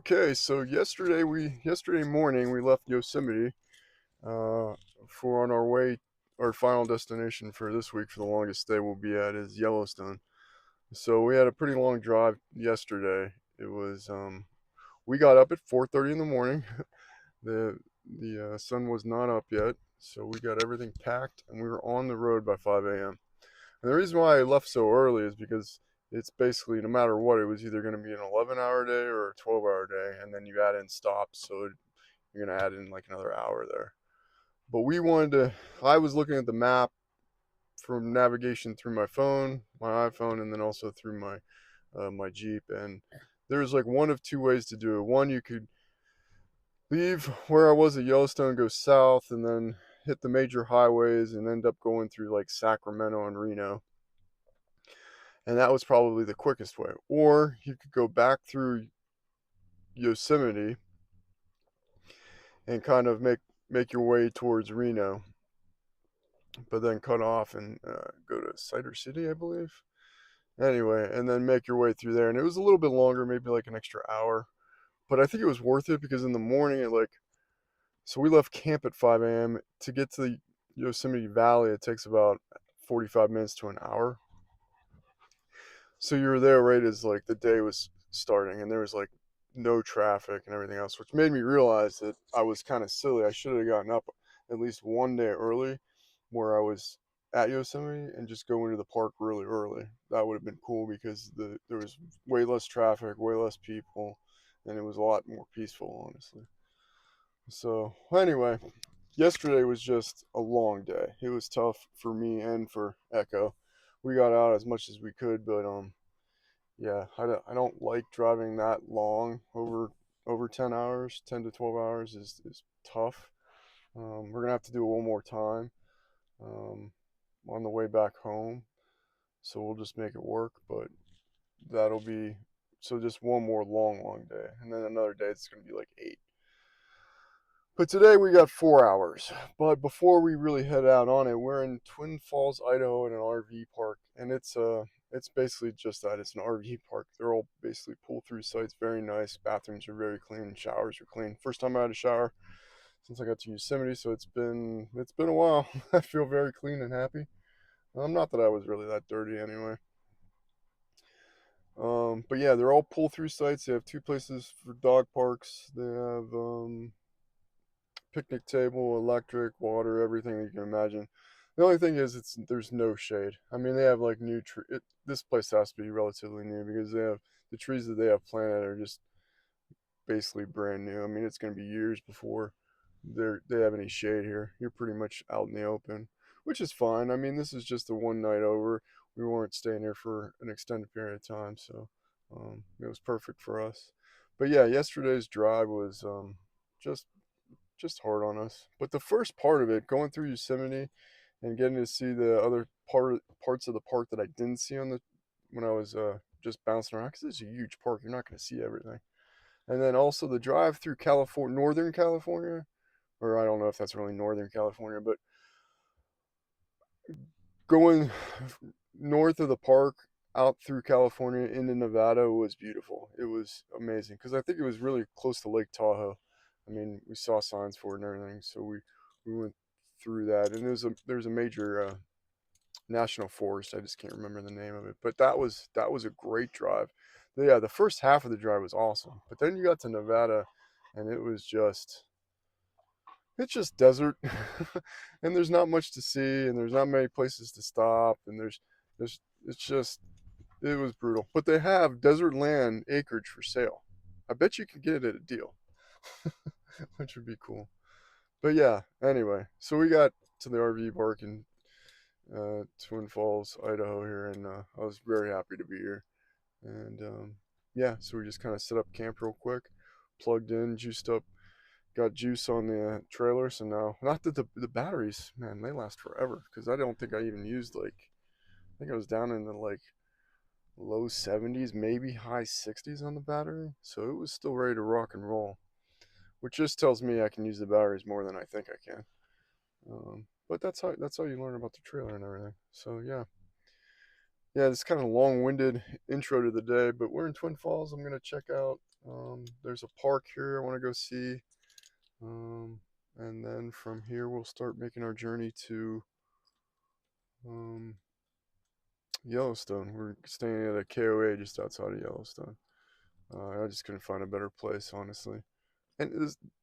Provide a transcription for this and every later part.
Okay, so yesterday morning we left Yosemite uh, for on our way. Our final destination for this week for the longest stay we'll be at is Yellowstone. So we had a pretty long drive yesterday. It was we got up at 4:30 in the morning. The sun was not up yet, so we got everything packed and we were on the road by 5 a.m. And the reason why I left so early is because it's basically no matter what, it was either going to be an 11-hour day or a 12-hour day, and then you add in stops, so you're going to add in like another hour there. But we wanted to, I was looking at the map from navigation through my iPhone, and then also through my Jeep, and there's like one of two ways to do it. One, you could leave where I was at Yellowstone, go south, and then hit the major highways and end up going through like Sacramento and Reno, and that was probably the quickest way. Or you could go back through Yosemite and kind of make your way towards Reno, but then cut off and go to Cider City, I believe. Anyway, and then make your way through there. And it was a little bit longer, maybe like an extra hour, but I think it was worth it because in the morning, so we left camp at 5 a.m. To get to the Yosemite Valley. It takes about 45 minutes to an hour. So you were there right as like the day was starting, and there was like no traffic and everything else, which made me realize that I was kind of silly. I should have gotten up at least one day early, where I was at Yosemite, and just go into the park really early. That would have been cool because there was way less traffic, way less people, and it was a lot more peaceful, honestly. So anyway, yesterday was just a long day. It was tough for me and for Echo. We got out as much as we could, but yeah, I don't like driving that long, over 10 hours. 10 to 12 hours is tough. We're gonna have to do it one more time um, on the way back home, so we'll just make it work. But that'll be so just one more long day, and then another day it's gonna be like 8. But today we got 4 hours. But before we really head out on it, we're in Twin Falls, Idaho, in an RV park, and it's basically just that. It's an RV park. They're all basically pull-through sites. Very nice. Bathrooms are very clean. Showers are clean. First time I had a shower since I got to Yosemite, so it's been a while. I feel very clean and happy. Not that I was really that dirty anyway. But yeah, they're all pull-through sites. They have two places for dog parks. They have picnic table, electric, water, everything you can imagine. The only thing is, there's no shade. I mean, they have like new tree. This place has to be relatively new because they have the trees that they have planted are just basically brand new. I mean, it's going to be years before they have any shade here. You're pretty much out in the open, which is fine. I mean, this is just a one night over. We weren't staying here for an extended period of time, so it was perfect for us. But yeah, yesterday's drive was just just hard on us. But the first part of it, going through Yosemite and getting to see the other parts of the park that I didn't see on the when I was just bouncing around, because it's a huge park, you're not going to see everything. And then also the drive through California, Northern California, or I don't know if that's really Northern California, but going north of the park out through California into Nevada was beautiful. It was amazing because I think it was really close to Lake Tahoe. I mean, we saw signs for it and everything, so we went through that. And there's a major national forest. I just can't remember the name of it, but that was a great drive. Yeah, the first half of the drive was awesome, but then you got to Nevada, and it's just desert, and there's not much to see, and there's not many places to stop, and there's it's just it was brutal. But they have desert land acreage for sale. I bet you can get it at a deal, which would be cool. But yeah, anyway, so we got to the RV park in Twin Falls, Idaho here, and I was very happy to be here. And yeah, so we just kind of set up camp real quick, plugged in, juiced up, got juice on the trailer. So now, not that the batteries, man, they last forever because I don't think I even used I think I was down in the low 70s, maybe high 60s on the battery. So it was still ready to rock and roll, which just tells me I can use the batteries more than I think I can. But that's how you learn about the trailer and everything. So yeah, this kind of long-winded intro to the day, but we're in Twin Falls. I'm gonna check out There's a park here I want to go see. And then from here, we'll start making our journey to Yellowstone. We're staying at a KOA just outside of Yellowstone. I just couldn't find a better place, honestly. And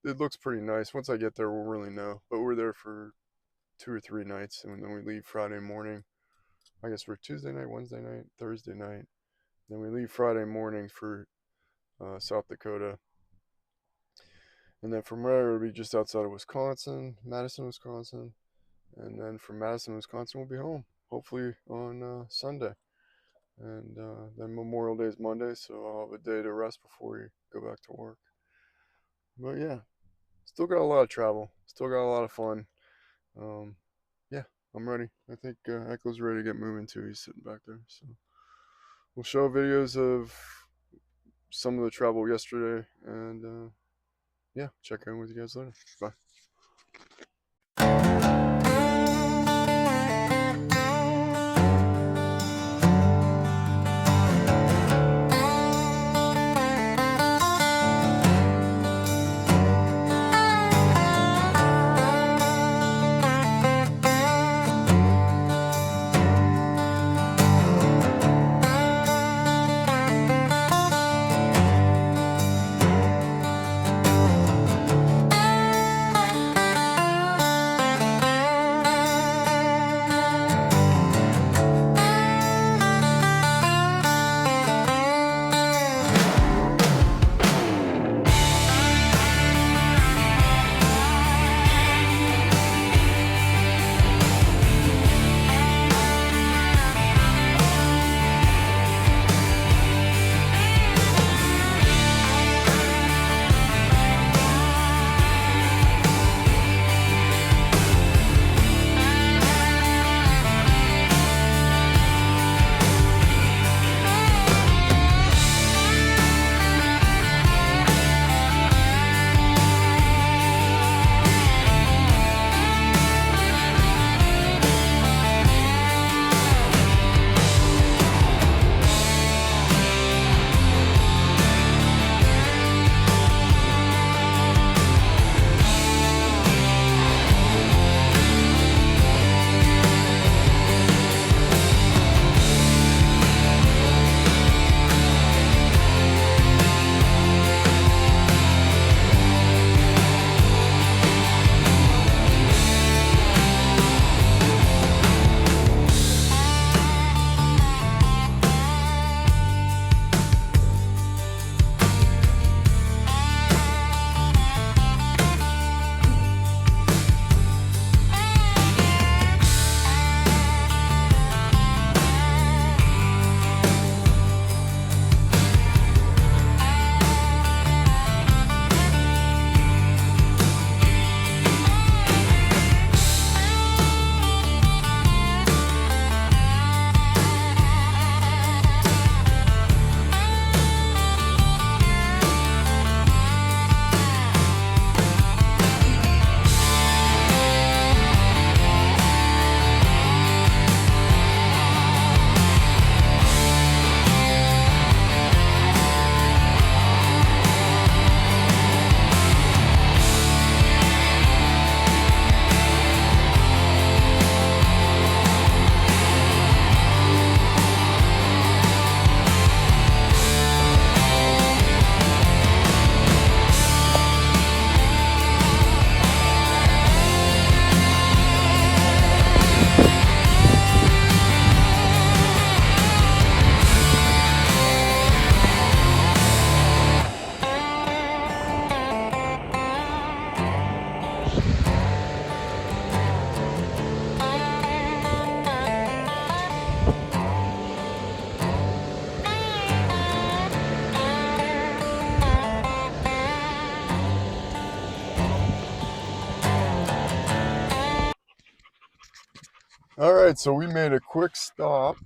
it looks pretty nice. Once I get there, we'll really know. But we're there for 2 or 3 nights, and then we leave Friday morning. I guess we're Tuesday night, Wednesday night, Thursday night. Then we leave Friday morning for South Dakota. And then from there, it'll be just outside of Wisconsin, Madison, Wisconsin. And then from Madison, Wisconsin, we'll be home, hopefully on Sunday. And then Memorial Day is Monday, so I'll have a day to rest before we go back to work. But yeah, still got a lot of travel, still got a lot of fun. Yeah, I'm ready. I think Echo's ready to get moving too. He's sitting back there. So we'll show videos of some of the travel yesterday, and yeah, check in with you guys later. Bye. All right, so we made a quick stop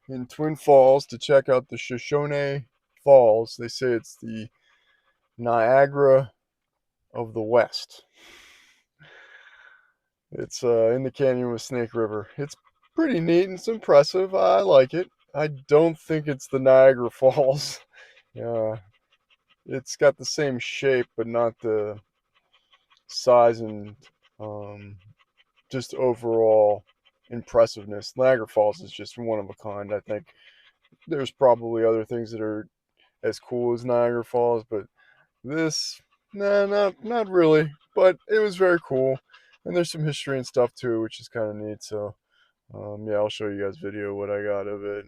in Twin Falls to check out the Shoshone Falls. They say it's the Niagara of the West. It's in the canyon with Snake River. It's pretty neat and it's impressive. I like it. I don't think it's the Niagara Falls. Yeah, it's got the same shape, but not the size and um, just overall impressiveness. Niagara Falls is just one of a kind. I think there's probably other things that are as cool as Niagara Falls, but this, nah, not really. But it was very cool, and there's some history and stuff too, which is kind of neat. So, yeah, I'll show you guys video what I got of it,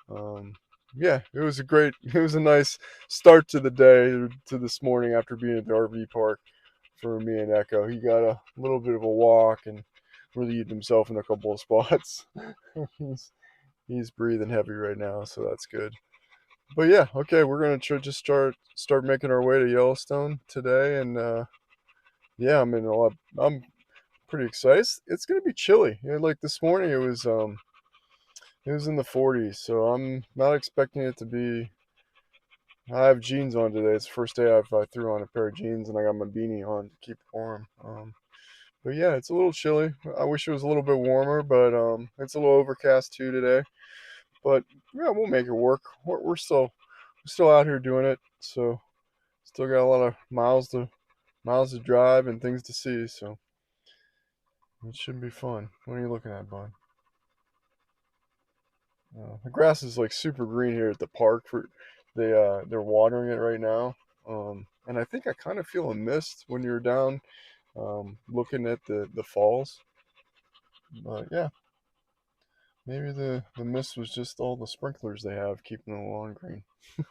and yeah, it was a great, it was a nice start to the day, to this morning after being at the RV park for me and Echo. He got a little bit of a walk and relieved himself in a couple of spots. he's he's breathing heavy right now, so that's good. But yeah, okay, we're gonna just start making our way to Yellowstone today, and yeah, I'm pretty excited. It's gonna be chilly. Like this morning, it was in the 40s, so I'm not expecting it to be. I have jeans on today. It's the first day I threw on a pair of jeans, and I got my beanie on to keep warm. But yeah, it's a little chilly. I wish it was a little bit warmer, but it's a little overcast too today. But yeah, we'll make it work. We're still out here doing it, so still got a lot of miles to drive and things to see. So it should be fun. What are you looking at, bud? The grass is like super green here at the park. They're watering it right now. And I think I kind of feel a mist when you're down looking at the falls. But yeah, maybe the mist was just all the sprinklers they have keeping the lawn green.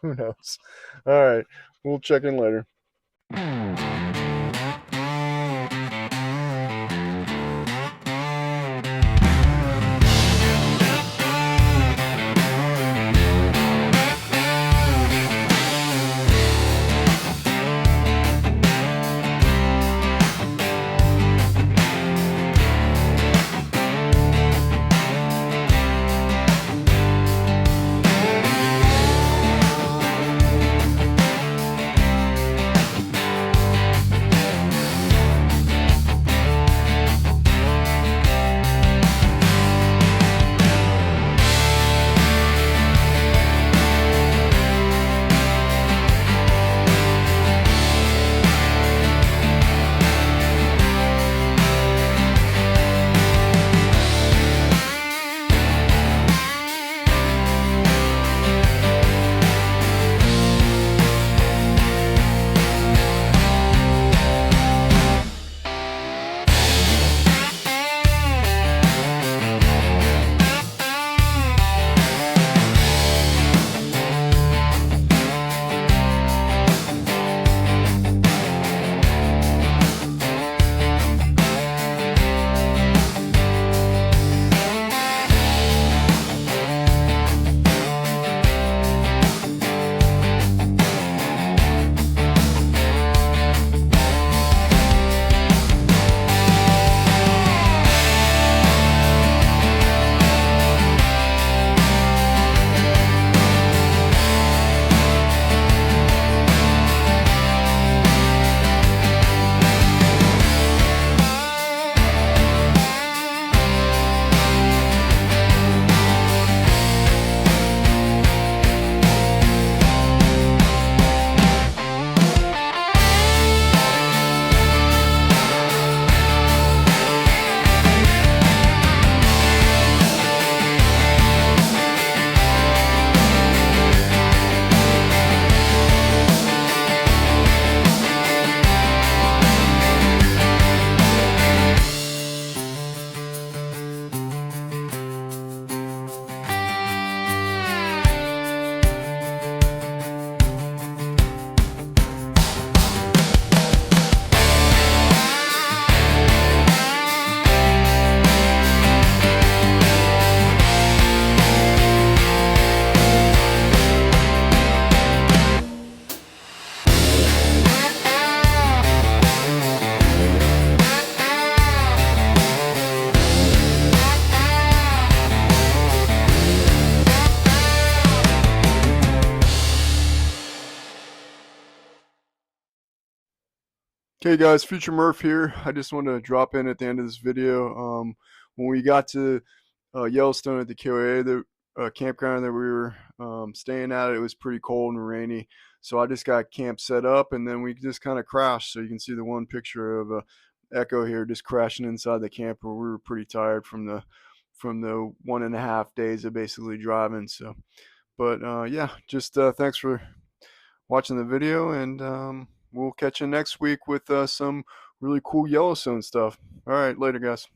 Who knows? All right, we'll check in later. Okay, guys, Future Murph here. I just wanted to drop in at the end of this video. When we got to Yellowstone at the KOA, the campground that we were staying at it. It was pretty cold and rainy, so I just got camp set up, and then we just kind of crashed. So you can see the one picture of Echo here just crashing inside the camper. We were pretty tired from the 1.5 days of basically driving. So, but yeah, just thanks for watching the video, and we'll catch you next week with some really cool Yellowstone stuff. All right, later, guys.